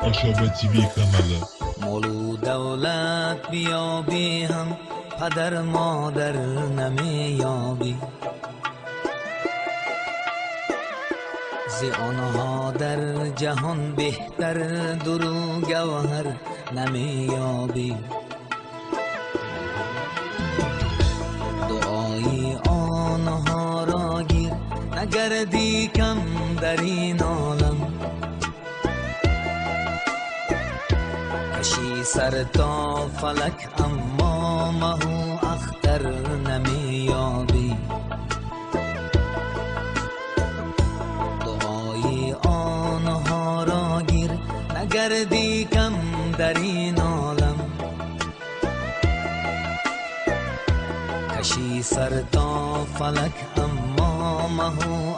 آشابه تیوی کاناlı. مال و دولت بیابی هم پدر مادر نمیابی، ز آنها در جهان بهتر در و گوهر نمیابی. دعای آنها را گیر نگردی کم در این عالم، کشی سر تا فلک اما مهو اختر نمیابی. دعای آنها را گیر نگردی کم در این عالم، کشی سر تا فلک اما مهو